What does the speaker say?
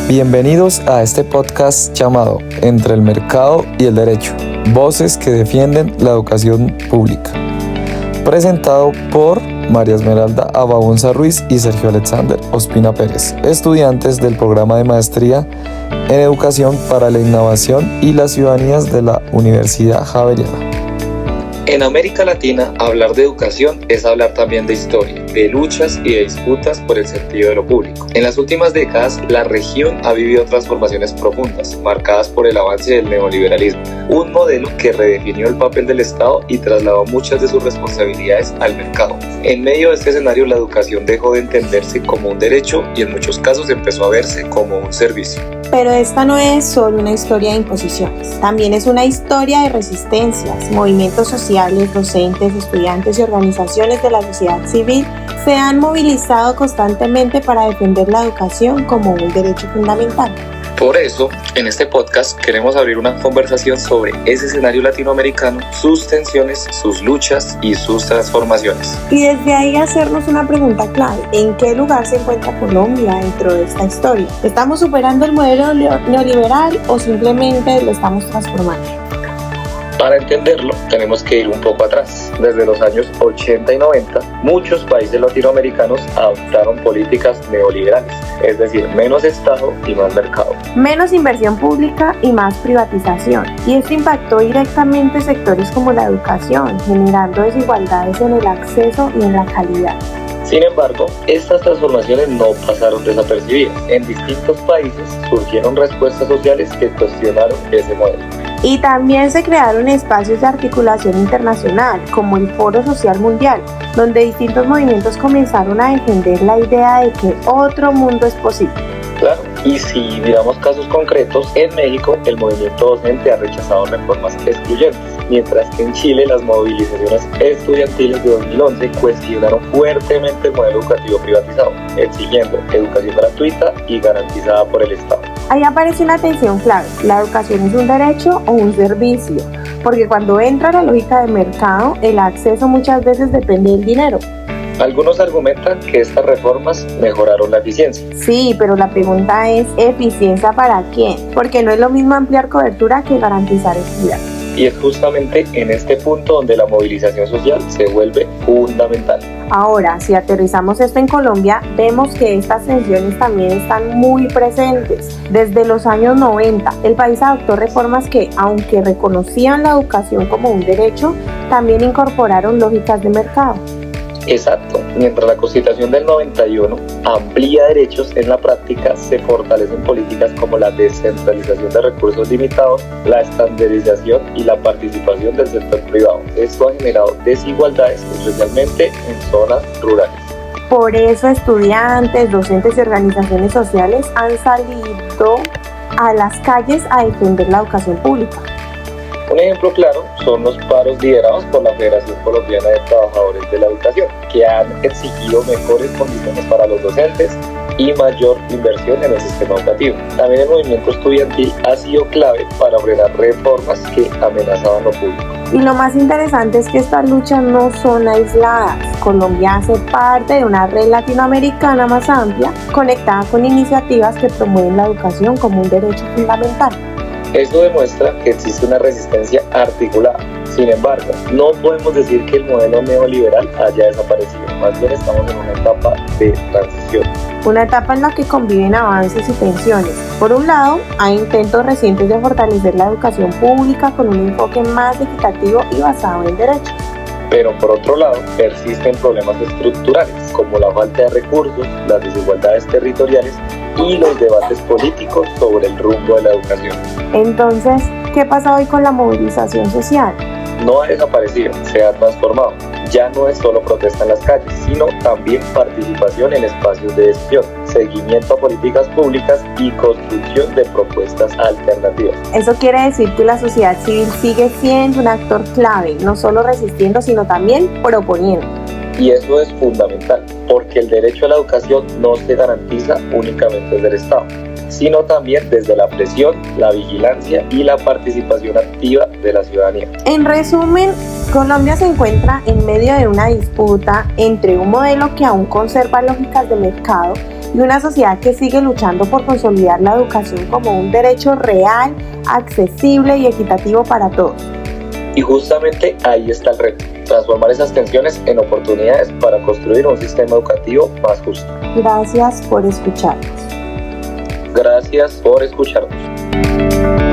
Bienvenidos a este podcast llamado Entre el Mercado y el Derecho, voces que defienden la educación pública. Presentado por María Esmeralda Ababonza Ruiz y Sergio Alexander Ospina Pérez, estudiantes del programa de maestría en Educación para la Innovación y las Ciudadanías de la Universidad Javeriana. En América Latina, hablar de educación es hablar también de historia, de luchas y de disputas por el sentido de lo público. En las últimas décadas, la región ha vivido transformaciones profundas, marcadas por el avance del neoliberalismo, un modelo que redefinió el papel del Estado y trasladó muchas de sus responsabilidades al mercado. En medio de este escenario, la educación dejó de entenderse como un derecho y en muchos casos empezó a verse como un servicio. Pero esta no es solo una historia de imposiciones, también es una historia de resistencias. Movimientos sociales, docentes, estudiantes y organizaciones de la sociedad civil se han movilizado constantemente para defender la educación como un derecho fundamental. Por eso, en este podcast queremos abrir una conversación sobre ese escenario latinoamericano, sus tensiones, sus luchas y sus transformaciones. Y desde ahí hacernos una pregunta clave: ¿en qué lugar se encuentra Colombia dentro de esta historia? ¿Estamos superando el modelo neoliberal o simplemente lo estamos transformando? Para entenderlo, tenemos que ir un poco atrás. Desde los años 80 y 90, muchos países latinoamericanos adoptaron políticas neoliberales, es decir, menos Estado y más mercado. Menos inversión pública y más privatización. Y esto impactó directamente sectores como la educación, generando desigualdades en el acceso y en la calidad. Sin embargo, estas transformaciones no pasaron desapercibidas. En distintos países surgieron respuestas sociales que cuestionaron ese modelo. Y también se crearon espacios de articulación internacional, como el Foro Social Mundial, donde distintos movimientos comenzaron a defender la idea de que otro mundo es posible. Claro, y si miramos casos concretos, en México el movimiento docente ha rechazado reformas excluyentes, mientras que en Chile las movilizaciones estudiantiles de 2011 cuestionaron fuertemente el modelo educativo privatizado, exigiendo educación gratuita y garantizada por el Estado. Ahí aparece una tensión clave: ¿la educación es un derecho o un servicio? Porque cuando entra la lógica de mercado, el acceso muchas veces depende del dinero. Algunos argumentan que estas reformas mejoraron la eficiencia. Sí, pero la pregunta es: ¿eficiencia para quién? Porque no es lo mismo ampliar cobertura que garantizar equidad. Y es justamente en este punto donde la movilización social se vuelve fundamental. Ahora, si aterrizamos esto en Colombia, vemos que estas tensiones también están muy presentes. Desde los años 90, el país adoptó reformas que, aunque reconocían la educación como un derecho, también incorporaron lógicas de mercado. Exacto, mientras la Constitución del 91 amplía derechos, en la práctica se fortalecen políticas como la descentralización de recursos limitados, la estandarización y la participación del sector privado. Esto ha generado desigualdades, especialmente en zonas rurales. Por eso estudiantes, docentes y organizaciones sociales han salido a las calles a defender la educación pública. Un ejemplo claro son los paros liderados por la Federación Colombiana de Trabajadores de la Educación, que han exigido mejores condiciones para los docentes y mayor inversión en el sistema educativo. También el movimiento estudiantil ha sido clave para frenar reformas que amenazaban lo público. Y lo más interesante es que estas luchas no son aisladas. Colombia hace parte de una red latinoamericana más amplia, conectada con iniciativas que promueven la educación como un derecho fundamental. Esto demuestra que existe una resistencia articulada. Sin embargo, no podemos decir que el modelo neoliberal haya desaparecido. Más bien estamos en una etapa de transición. Una etapa en la que conviven avances y tensiones. Por un lado, hay intentos recientes de fortalecer la educación pública con un enfoque más equitativo y basado en derechos. Pero por otro lado, persisten problemas estructurales, como la falta de recursos, las desigualdades territoriales y los debates políticos sobre el rumbo de la educación. Entonces, ¿qué pasa hoy con la movilización social? No ha desaparecido, se ha transformado. Ya no es solo protesta en las calles, sino también participación en espacios de decisión, seguimiento a políticas públicas y construcción de propuestas alternativas. Eso quiere decir que la sociedad civil sigue siendo un actor clave, no solo resistiendo, sino también proponiendo. Y eso es fundamental, porque el derecho a la educación no se garantiza únicamente desde el Estado, sino también desde la presión, la vigilancia y la participación activa de la ciudadanía. En resumen, Colombia se encuentra en medio de una disputa entre un modelo que aún conserva lógicas de mercado y una sociedad que sigue luchando por consolidar la educación como un derecho real, accesible y equitativo para todos. Y justamente ahí está el reto, transformar esas tensiones en oportunidades para construir un sistema educativo más justo. Gracias por escucharnos. Gracias por escucharnos.